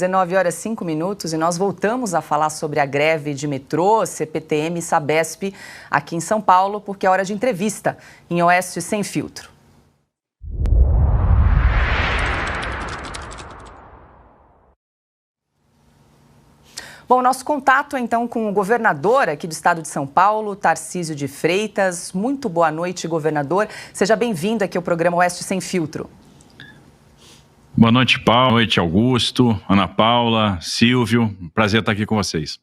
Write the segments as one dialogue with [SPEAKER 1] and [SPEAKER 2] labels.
[SPEAKER 1] 19 horas e 5 minutos e nós voltamos a falar sobre a greve de metrô, CPTM e Sabesp aqui em São Paulo, porque é hora de entrevista em Oeste Sem Filtro. Bom, nosso contato então com o governador aqui do estado de São Paulo, Tarcísio de Freitas. Muito boa noite, governador. Seja bem-vindo aqui ao programa Oeste Sem Filtro.
[SPEAKER 2] Boa noite, Paulo. Boa noite, Augusto, Ana Paula, Silvio. Prazer estar aqui com vocês.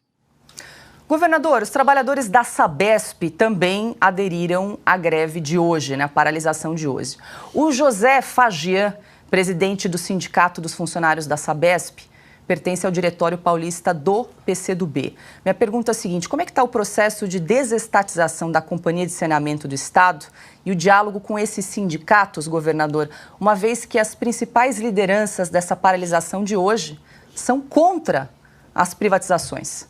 [SPEAKER 1] Governador, os trabalhadores da Sabesp também aderiram à greve de hoje, né, à paralisação de hoje. O José Fagian, presidente do Sindicato dos Funcionários da Sabesp, pertence ao Diretório Paulista do PCdoB. Minha pergunta é a seguinte: como é que está o processo de desestatização da Companhia de Saneamento do Estado e o diálogo com esses sindicatos, governador, uma vez que as principais lideranças dessa paralisação de hoje são contra as privatizações?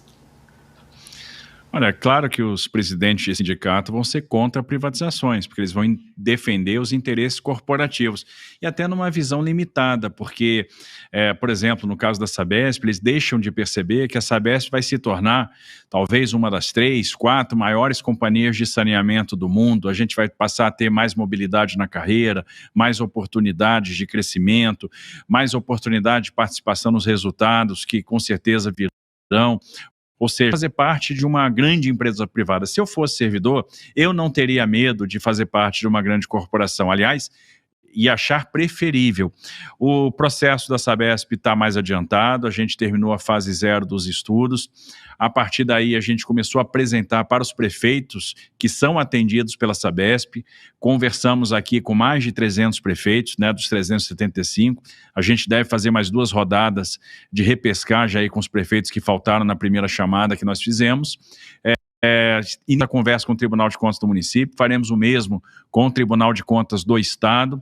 [SPEAKER 2] Olha, é claro que os presidentes de sindicato vão ser contra privatizações, porque eles vão defender os interesses corporativos, e até numa visão limitada, porque, por exemplo, no caso da Sabesp, eles deixam de perceber que a Sabesp vai se tornar talvez uma das 3, 4 maiores companhias de saneamento do mundo. A gente vai passar a ter mais mobilidade na carreira, mais oportunidades de crescimento, mais oportunidade de participação nos resultados, que com certeza virão. Ou seja, fazer parte de uma grande empresa privada. Se eu fosse servidor, eu não teria medo de fazer parte de uma grande corporação. Aliás, e achar preferível. O processo da Sabesp está mais adiantado, a gente terminou a fase 0 dos estudos. A partir daí, a gente começou a apresentar para os prefeitos que são atendidos pela Sabesp. Conversamos aqui com mais de 300 prefeitos, né, dos 375. A gente deve fazer mais 2 rodadas de repescagem aí com os prefeitos que faltaram na primeira chamada que nós fizemos. E na conversa com o Tribunal de Contas do município, faremos o mesmo com o Tribunal de Contas do Estado.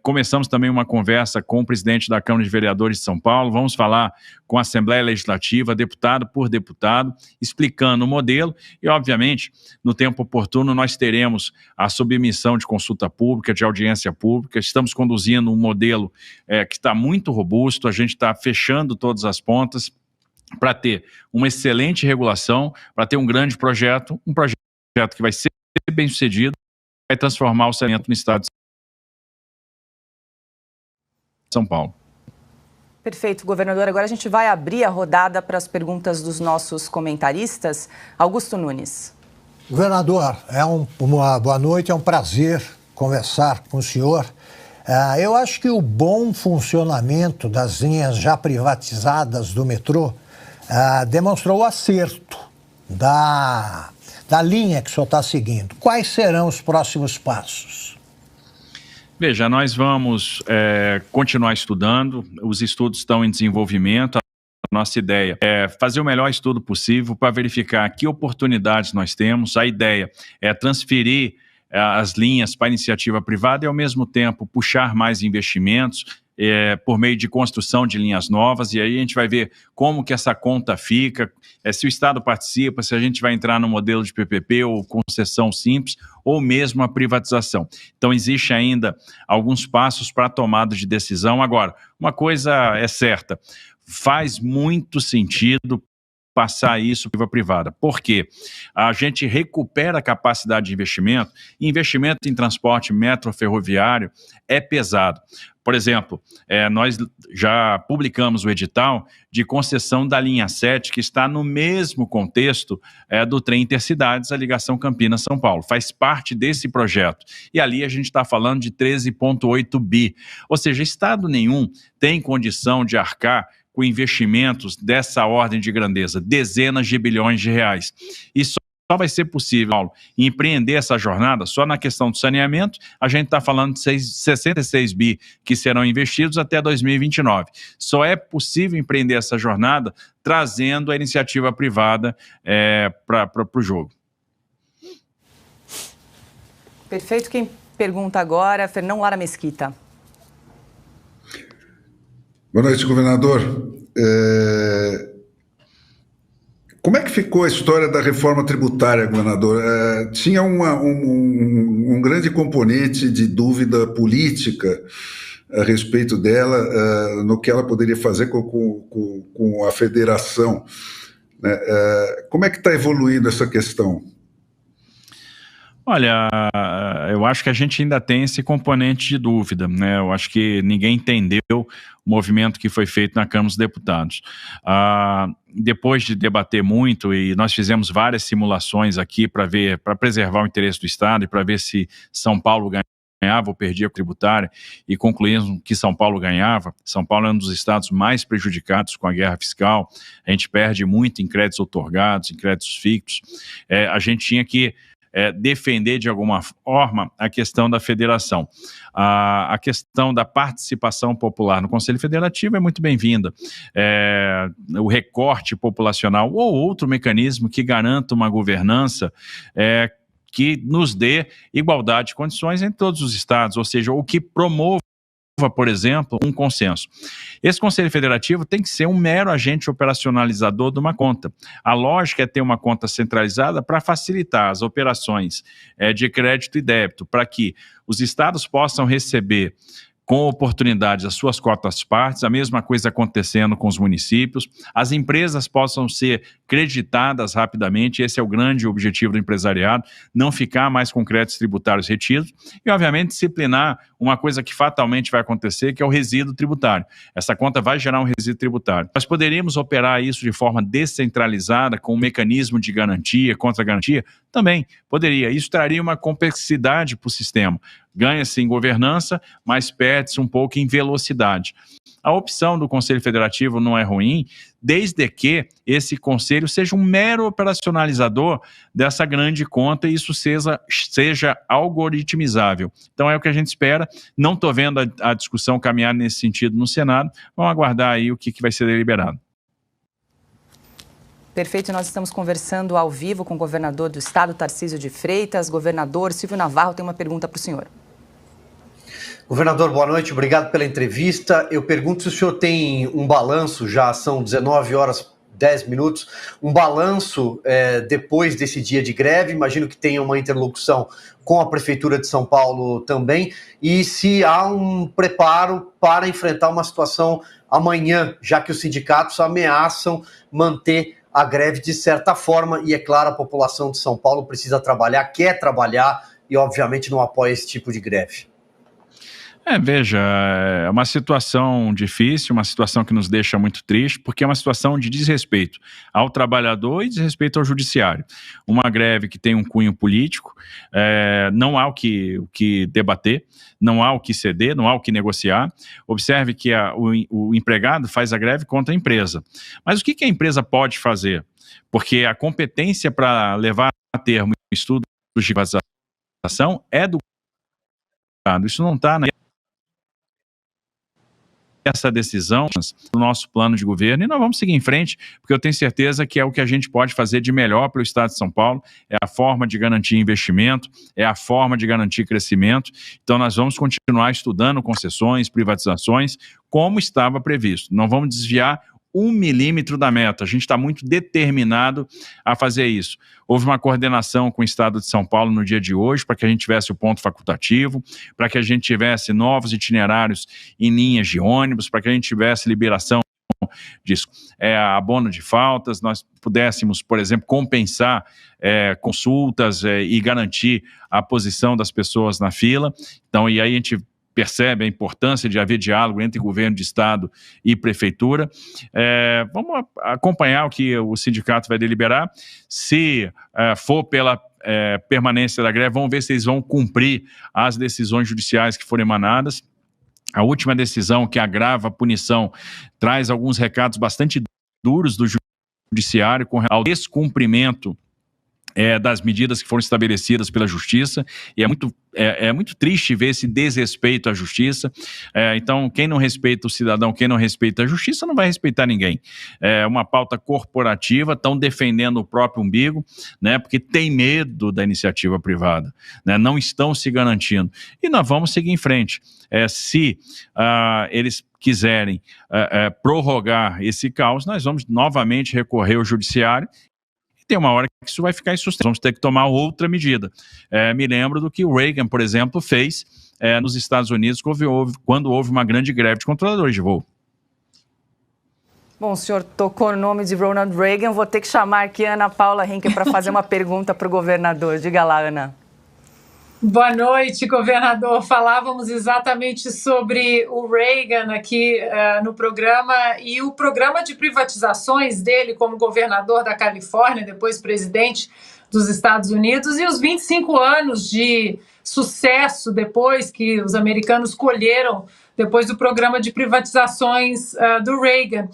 [SPEAKER 2] Começamos também uma conversa com o presidente da Câmara de Vereadores de São Paulo, vamos falar com a Assembleia Legislativa, deputado por deputado, explicando o modelo e, obviamente, no tempo oportuno nós teremos a submissão de consulta pública, de audiência pública. Estamos conduzindo um modelo que está muito robusto, a gente está fechando todas as pontas para ter uma excelente regulação, para ter um grande projeto, que vai ser bem sucedido, vai transformar o saneamento no estado de São Paulo.
[SPEAKER 1] Perfeito, governador. Agora a gente vai abrir a rodada para as perguntas dos nossos comentaristas. Augusto Nunes.
[SPEAKER 3] Governador, uma boa noite, é um prazer conversar com o senhor. Eu acho que o bom funcionamento das linhas já privatizadas do metrô demonstrou o acerto da linha que o senhor está seguindo. Quais serão os próximos passos?
[SPEAKER 2] Veja, nós vamos continuar estudando, os estudos estão em desenvolvimento. A nossa ideia é fazer o melhor estudo possível para verificar que oportunidades nós temos. A ideia é transferir as linhas para a iniciativa privada e, ao mesmo tempo, puxar mais investimentos por meio de construção de linhas novas, e aí a gente vai ver como que essa conta fica, se o Estado participa, se a gente vai entrar no modelo de PPP ou concessão simples, ou mesmo a privatização. Então, existe ainda alguns passos para a tomada de decisão. Agora, uma coisa é certa, faz muito sentido passar isso para a privada. Por quê? A gente recupera a capacidade de investimento, e investimento em transporte metroferroviário é pesado. Por exemplo, nós já publicamos o edital de concessão da linha 7, que está no mesmo contexto do trem Intercidades, a ligação Campinas-São Paulo. Faz parte desse projeto. E ali a gente está falando de 13,8 bi. Ou seja, Estado nenhum tem condição de arcar com investimentos dessa ordem de grandeza, dezenas de bilhões de reais. E só vai ser possível, Paulo, empreender essa jornada só na questão do saneamento. A gente está falando de 66 bi que serão investidos até 2029. Só é possível empreender essa jornada trazendo a iniciativa privada para o jogo.
[SPEAKER 1] Perfeito. Quem pergunta agora, Fernão Lara Mesquita.
[SPEAKER 4] Boa noite, governador. Como é que ficou a história da reforma tributária, governador? Tinha um grande componente de dúvida política a respeito dela, no que ela poderia fazer com a federação, né? Como é que está evoluindo essa questão?
[SPEAKER 2] Olha, eu acho que a gente ainda tem esse componente de dúvida, né? Eu acho que ninguém entendeu o movimento que foi feito na Câmara dos Deputados. Depois de debater muito, e nós fizemos várias simulações aqui para preservar o interesse do Estado e para ver se São Paulo ganhava ou perdia a tributária, e concluímos que São Paulo ganhava. São Paulo é um dos estados mais prejudicados com a guerra fiscal, a gente perde muito em créditos outorgados, em créditos fixos. A gente tinha que defender de alguma forma a questão da federação. A questão da participação popular no Conselho Federativo é muito bem-vinda. O recorte populacional ou outro mecanismo que garanta uma governança que nos dê igualdade de condições em todos os estados, ou seja, o que promova, por exemplo, um consenso. Esse Conselho Federativo tem que ser um mero agente operacionalizador de uma conta. A lógica é ter uma conta centralizada para facilitar as operações de crédito e débito, para que os estados possam receber com oportunidades as suas cotas partes, a mesma coisa acontecendo com os municípios, as empresas possam ser creditadas rapidamente, esse é o grande objetivo do empresariado, não ficar mais com créditos tributários retidos e, obviamente, disciplinar uma coisa que fatalmente vai acontecer, que é o resíduo tributário. Essa conta vai gerar um resíduo tributário. Nós poderíamos operar isso de forma descentralizada, com um mecanismo de garantia, contra-garantia? Também poderia. Isso traria uma complexidade para o sistema. Ganha-se em governança, mas perde-se um pouco em velocidade. A opção do Conselho Federativo não é ruim, desde que esse conselho seja um mero operacionalizador dessa grande conta e isso seja algoritmizável. Então é o que a gente espera. Não estou vendo a discussão caminhar nesse sentido no Senado. Vamos aguardar aí o que vai ser deliberado.
[SPEAKER 1] Perfeito, nós estamos conversando ao vivo com o governador do estado, Tarcísio de Freitas. Governador Silvio Navarro tem uma pergunta para o senhor.
[SPEAKER 5] Governador, boa noite, obrigado pela entrevista. Eu pergunto se o senhor tem um balanço, já são 19h10, um balanço depois desse dia de greve, imagino que tenha uma interlocução com a Prefeitura de São Paulo também, e se há um preparo para enfrentar uma situação amanhã, já que os sindicatos ameaçam manter a greve de certa forma, e é claro, a população de São Paulo precisa trabalhar, quer trabalhar, e obviamente não apoia esse tipo de greve.
[SPEAKER 2] Veja, é uma situação difícil, uma situação que nos deixa muito triste, porque é uma situação de desrespeito ao trabalhador e desrespeito ao judiciário. Uma greve que tem um cunho político, não há o que debater, não há o que ceder, não há o que negociar. Observe que o empregado faz a greve contra a empresa. Mas o que a empresa pode fazer? Porque a competência para levar a termo estudos de privatização é do Estado. Isso não está essa decisão do nosso plano de governo e nós vamos seguir em frente, porque eu tenho certeza que é o que a gente pode fazer de melhor para o Estado de São Paulo, é a forma de garantir investimento, é a forma de garantir crescimento. Então nós vamos continuar estudando concessões, privatizações, como estava previsto. Não vamos desviar 1 milímetro da meta, a gente está muito determinado a fazer isso. Houve uma coordenação com o Estado de São Paulo no dia de hoje, para que a gente tivesse o ponto facultativo, para que a gente tivesse novos itinerários em linhas de ônibus, para que a gente tivesse liberação de abono de faltas, nós pudéssemos, por exemplo, compensar consultas e garantir a posição das pessoas na fila. Então, e aí a gente percebe a importância de haver diálogo entre governo de estado e prefeitura. Vamos acompanhar o que o sindicato vai deliberar. Se for pela permanência da greve, vamos ver se eles vão cumprir as decisões judiciais que foram emanadas. A última decisão, que agrava a punição, traz alguns recados bastante duros do judiciário com ao descumprimento das medidas que foram estabelecidas pela Justiça, e é muito triste ver esse desrespeito à Justiça. Então, quem não respeita o cidadão, quem não respeita a Justiça, não vai respeitar ninguém. É uma pauta corporativa, estão defendendo o próprio umbigo, né, porque tem medo da iniciativa privada, né, não estão se garantindo. E nós vamos seguir em frente. Se eles quiserem prorrogar esse caos, nós vamos novamente recorrer ao Judiciário tem uma hora que isso vai ficar insustentável, vamos ter que tomar outra medida. Me lembro do que o Reagan, por exemplo, fez nos Estados Unidos quando houve uma grande greve de controladores de voo.
[SPEAKER 1] Bom, o senhor tocou no nome de Ronald Reagan, vou ter que chamar aqui a Ana Paula Henkel para fazer uma pergunta para o governador. Diga lá, Ana.
[SPEAKER 6] Boa noite, governador. Falávamos exatamente sobre o Reagan aqui no programa e o programa de privatizações dele como governador da Califórnia, depois presidente dos Estados Unidos, e os 25 anos de sucesso depois que os americanos colheram depois do programa de privatizações do Reagan.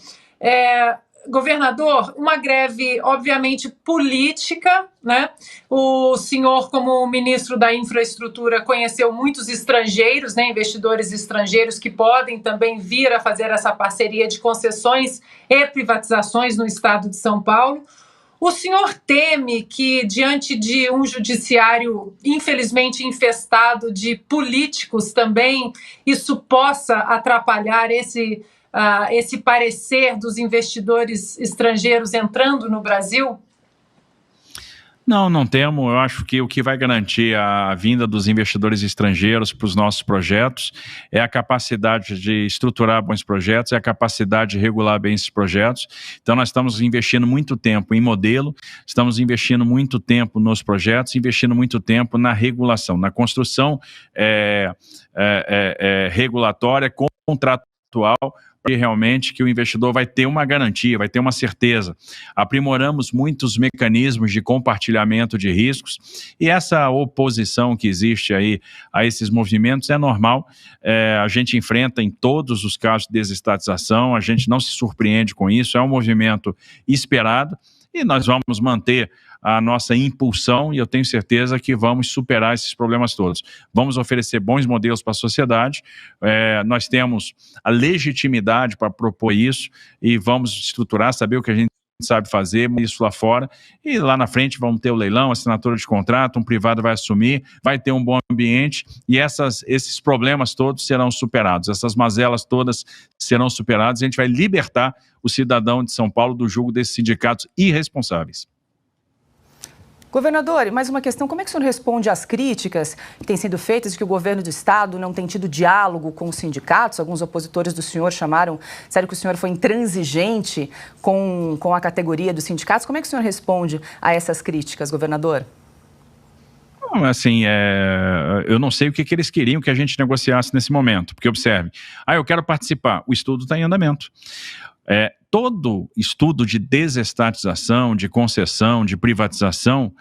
[SPEAKER 6] Governador, uma greve obviamente política, né? O senhor, como ministro da infraestrutura, conheceu muitos estrangeiros, né? Investidores estrangeiros que podem também vir a fazer essa parceria de concessões e privatizações no estado de São Paulo. O senhor teme que, diante de um judiciário infelizmente infestado de políticos também, isso possa atrapalhar esse parecer dos investidores estrangeiros entrando no Brasil?
[SPEAKER 2] Não temo. Eu acho que o que vai garantir a vinda dos investidores estrangeiros para os nossos projetos é a capacidade de estruturar bons projetos, é a capacidade de regular bem esses projetos. Então, nós estamos investindo muito tempo em modelo, estamos investindo muito tempo nos projetos, investindo muito tempo na regulação, na construção regulatória, contratual, para realmente que o investidor vai ter uma garantia, vai ter uma certeza. Aprimoramos muitos mecanismos de compartilhamento de riscos e essa oposição que existe aí a esses movimentos é normal. A gente enfrenta em todos os casos de desestatização, a gente não se surpreende com isso, é um movimento esperado e nós vamos manter a nossa impulsão e eu tenho certeza que vamos superar esses problemas todos. Vamos oferecer bons modelos para a sociedade, nós temos a legitimidade para propor isso e vamos estruturar, saber o que a gente sabe fazer, isso lá fora, e lá na frente vamos ter o leilão, assinatura de contrato, um privado vai assumir, vai ter um bom ambiente e esses problemas todos serão superados, essas mazelas todas serão superadas, a gente vai libertar o cidadão de São Paulo do jugo desses sindicatos irresponsáveis.
[SPEAKER 1] Governador, mais uma questão, como é que o senhor responde às críticas que têm sido feitas de que o governo do estado não tem tido diálogo com os sindicatos? Alguns opositores do senhor disseram que o senhor foi intransigente com a categoria dos sindicatos. Como é que o senhor responde a essas críticas, governador?
[SPEAKER 2] Assim, eu não sei o que eles queriam que a gente negociasse nesse momento, porque observe, eu quero participar, o estudo está em andamento. Todo estudo de desestatização, de concessão, de privatização,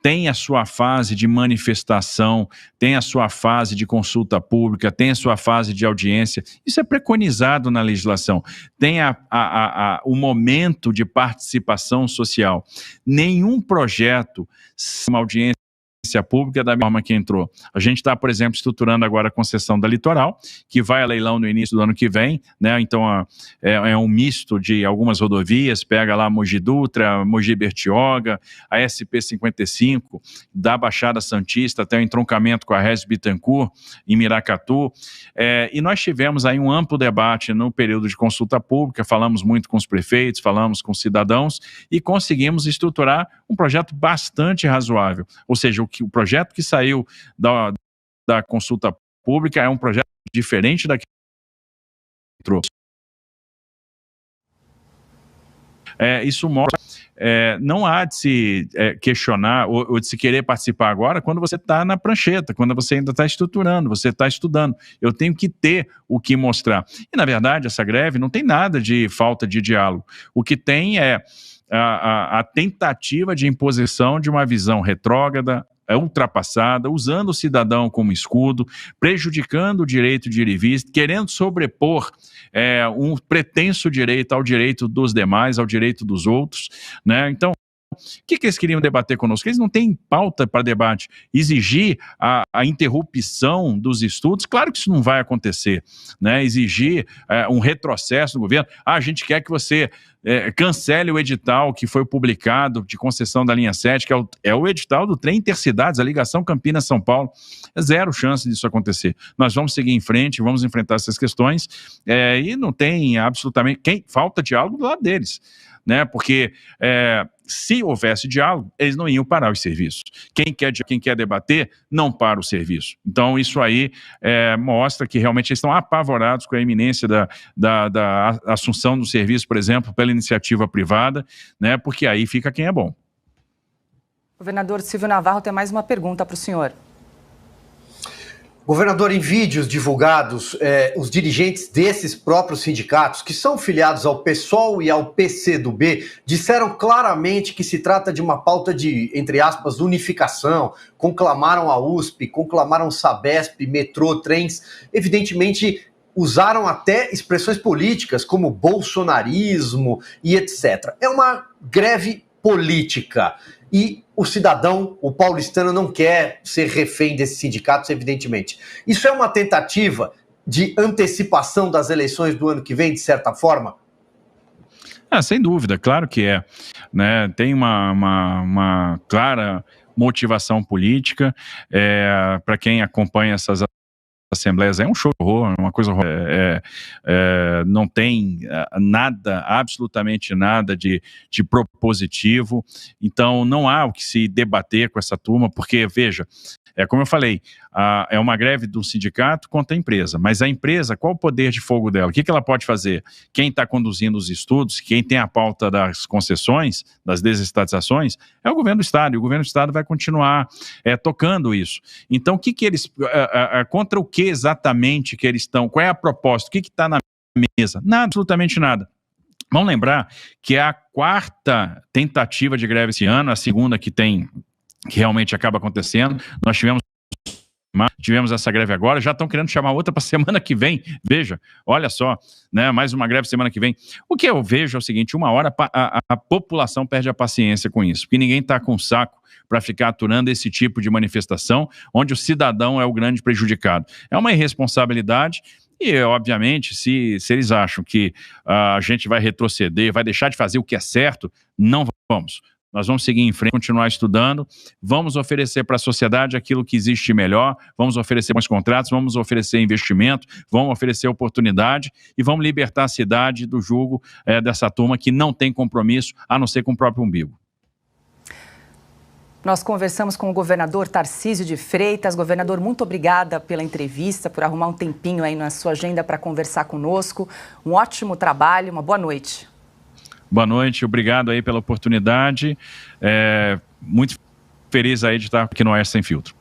[SPEAKER 2] tem a sua fase de manifestação, tem a sua fase de consulta pública, tem a sua fase de audiência. Isso é preconizado na legislação. Tem o momento de participação social. Nenhum projeto, uma audiência pública da forma que entrou. A gente está, por exemplo, estruturando agora a concessão da Litoral, que vai a leilão no início do ano que vem, né? Então é um misto de algumas rodovias, pega lá Mogi Dutra, Mogi Bertioga, a SP-55, da Baixada Santista até o entroncamento com a Regis Bittencourt, em Miracatu, e nós tivemos aí um amplo debate no período de consulta pública, falamos muito com os prefeitos, falamos com os cidadãos e conseguimos estruturar um projeto bastante razoável, ou seja, o projeto que saiu da consulta pública é um projeto diferente daquele que trouxe. Isso mostra, não há de se questionar ou de se querer participar agora quando você está na prancheta, quando você ainda está estruturando, você está estudando. Eu tenho que ter o que mostrar. E, na verdade, essa greve não tem nada de falta de diálogo. O que tem é a tentativa de imposição de uma visão retrógrada, ultrapassada, usando o cidadão como escudo, prejudicando o direito de ir e vir, querendo sobrepor um pretenso direito ao direito dos demais, ao direito dos outros, né? Então, o que eles queriam debater conosco? Eles não têm pauta para debate. Exigir a interrupção dos estudos, claro que isso não vai acontecer, né? Exigir um retrocesso do governo. A gente quer que você cancele o edital que foi publicado de concessão da linha 7, que é o edital do trem Intercidades, a ligação Campinas-São Paulo. Zero chance disso acontecer. Nós vamos seguir em frente, vamos enfrentar essas questões e não tem absolutamente... falta diálogo do lado deles. né? Porque se houvesse diálogo, eles não iam parar os serviços. Quem quer debater, não para o serviço. Então, isso aí mostra que realmente eles estão apavorados com a iminência da assunção do serviço, por exemplo, pela iniciativa privada, né? Porque aí fica quem é bom.
[SPEAKER 1] Governador Silvio Navarro tem mais uma pergunta para o senhor.
[SPEAKER 5] Governador, em vídeos divulgados, os dirigentes desses próprios sindicatos, que são filiados ao PSOL e ao PCdoB, disseram claramente que se trata de uma pauta de, entre aspas, unificação, conclamaram a USP, conclamaram Sabesp, metrô, trens, evidentemente usaram até expressões políticas como bolsonarismo e etc. É uma greve política. E o cidadão, o paulistano, não quer ser refém desses sindicatos, evidentemente. Isso é uma tentativa de antecipação das eleições do ano que vem, de certa forma?
[SPEAKER 2] Sem dúvida, claro que é. Né? Tem uma clara motivação política. Para quem acompanha essas assembleias, é um show de horror, uma coisa horror. Não tem nada, absolutamente nada de propositivo. Então não há o que se debater com essa turma, porque, veja, como eu falei, é uma greve do sindicato contra a empresa, mas a empresa, qual o poder de fogo dela? O que ela pode fazer? Quem está conduzindo os estudos, quem tem a pauta das concessões, das desestatizações, é o governo do Estado, e o governo do Estado vai continuar tocando isso. Então, contra o que exatamente que eles estão, qual é a proposta, o que está na mesa? Nada, absolutamente nada. Vamos lembrar que é a 4ª tentativa de greve esse ano, a segunda que realmente acaba acontecendo. Nós tivemos essa greve agora, já estão querendo chamar outra para semana que vem. Veja, olha só, né, mais uma greve semana que vem. O que eu vejo é o seguinte: uma hora a população perde a paciência com isso, porque ninguém está com saco para ficar aturando esse tipo de manifestação, onde o cidadão é o grande prejudicado. É uma irresponsabilidade. E, obviamente, se eles acham que a gente vai retroceder, vai deixar de fazer o que é certo, não vamos. Nós vamos seguir em frente, continuar estudando, vamos oferecer para a sociedade aquilo que existe melhor, vamos oferecer bons contratos, vamos oferecer investimento, vamos oferecer oportunidade e vamos libertar a cidade do jugo dessa turma que não tem compromisso a não ser com o próprio umbigo.
[SPEAKER 1] Nós conversamos com o governador Tarcísio de Freitas. Governador, muito obrigada pela entrevista, por arrumar um tempinho aí na sua agenda para conversar conosco. Um ótimo trabalho, uma boa noite.
[SPEAKER 2] Boa noite, obrigado aí pela oportunidade. Muito feliz aí de estar aqui no Oeste Sem Filtro.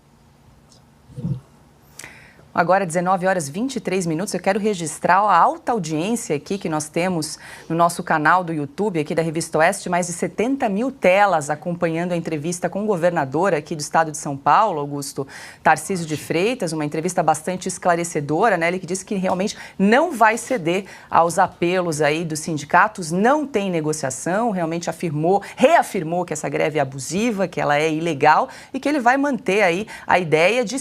[SPEAKER 1] Agora, 19h23, eu quero registrar a alta audiência aqui que nós temos no nosso canal do YouTube, aqui da Revista Oeste, mais de 70 mil telas acompanhando a entrevista com o governador aqui do estado de São Paulo, Augusto Tarcísio de Freitas, uma entrevista bastante esclarecedora, né? Ele que disse que realmente não vai ceder aos apelos aí dos sindicatos, não tem negociação, realmente reafirmou que essa greve é abusiva, que ela é ilegal e que ele vai manter aí a ideia de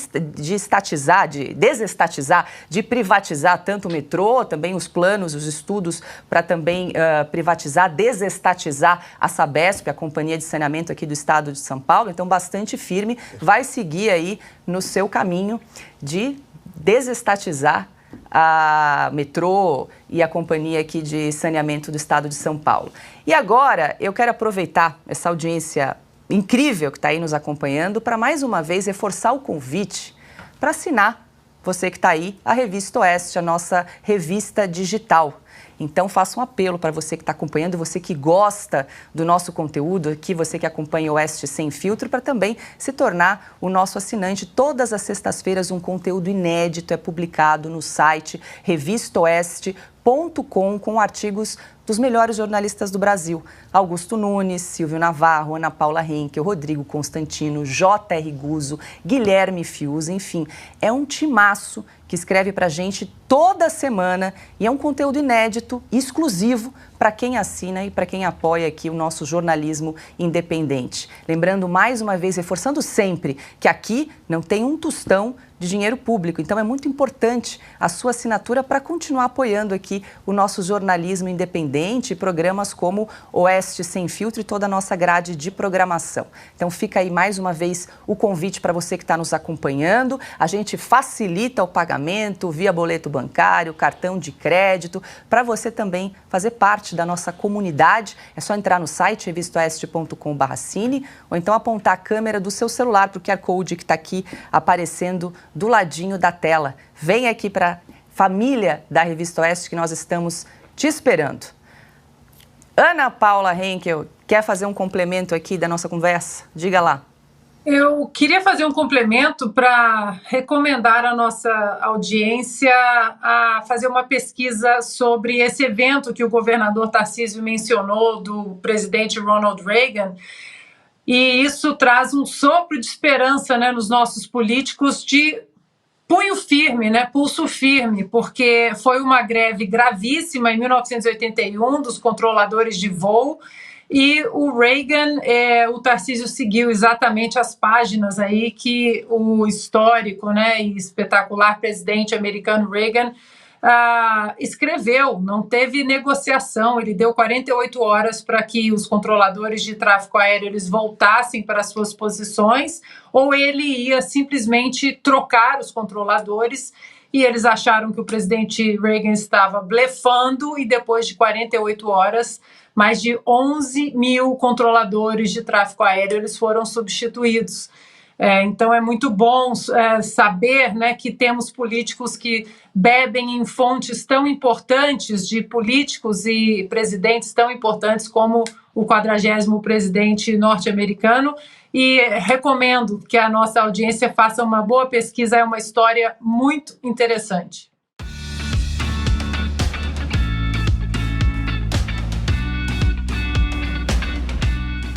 [SPEAKER 1] desestatizar, de privatizar tanto o metrô, também os planos, os estudos para também privatizar, desestatizar a Sabesp, a companhia de saneamento aqui do estado de São Paulo. Então, bastante firme, vai seguir aí no seu caminho de desestatizar a metrô e a companhia aqui de saneamento do estado de São Paulo. E agora, eu quero aproveitar essa audiência incrível que está aí nos acompanhando para mais uma vez reforçar o convite para assinar, você que está aí, a Revista Oeste, a nossa revista digital. Então, faço um apelo para você que está acompanhando, você que gosta do nosso conteúdo aqui, você que acompanha o Oeste Sem Filtro, para também se tornar o nosso assinante. Todas as sextas-feiras, um conteúdo inédito é publicado no site revistaoeste.com com artigos dos melhores jornalistas do Brasil. Augusto Nunes, Silvio Navarro, Ana Paula Henkel, Rodrigo Constantino, J.R. Guzzo, Guilherme Fiuza, enfim, é um timaço que escreve pra gente toda semana e é um conteúdo inédito, exclusivo para quem assina e para quem apoia aqui o nosso jornalismo independente. Lembrando mais uma vez, reforçando sempre que aqui não tem um tostão de dinheiro público, então é muito importante a sua assinatura para continuar apoiando aqui o nosso jornalismo independente, programas como Oeste Sem Filtro e toda a nossa grade de programação. Então fica aí mais uma vez o convite para você que está nos acompanhando. A gente facilita o pagamento via boleto bancário, cartão de crédito, para você também fazer parte parte da nossa comunidade. É só entrar no site revistaoeste.com/cine ou então apontar a câmera do seu celular para o QR Code que está aqui aparecendo do ladinho da tela. Vem aqui para a família da Revista Oeste que nós estamos te esperando. Ana Paula Henkel, quer fazer um complemento aqui da nossa conversa? Diga lá.
[SPEAKER 6] Eu queria fazer um complemento para recomendar à nossa audiência a fazer uma pesquisa sobre esse evento que o governador Tarcísio mencionou do presidente Ronald Reagan. E isso traz um sopro de esperança, né, nos nossos políticos de punho firme, né, pulso firme, porque foi uma greve gravíssima em 1981 dos controladores de voo. E o Reagan, o Tarcísio seguiu exatamente as páginas aí que o histórico, né, e espetacular presidente americano Reagan escreveu. Não teve negociação, ele deu 48 horas para que os controladores de tráfego aéreo eles voltassem para suas posições, ou ele ia simplesmente trocar os controladores. E eles acharam que o presidente Reagan estava blefando e depois de 48 horas, mais de 11 mil controladores de tráfego aéreo eles foram substituídos. Então é muito bom saber, né, que temos políticos que bebem em fontes tão importantes de políticos e presidentes tão importantes como o 40º presidente norte-americano. E recomendo que a nossa audiência faça uma boa pesquisa, é uma história muito interessante.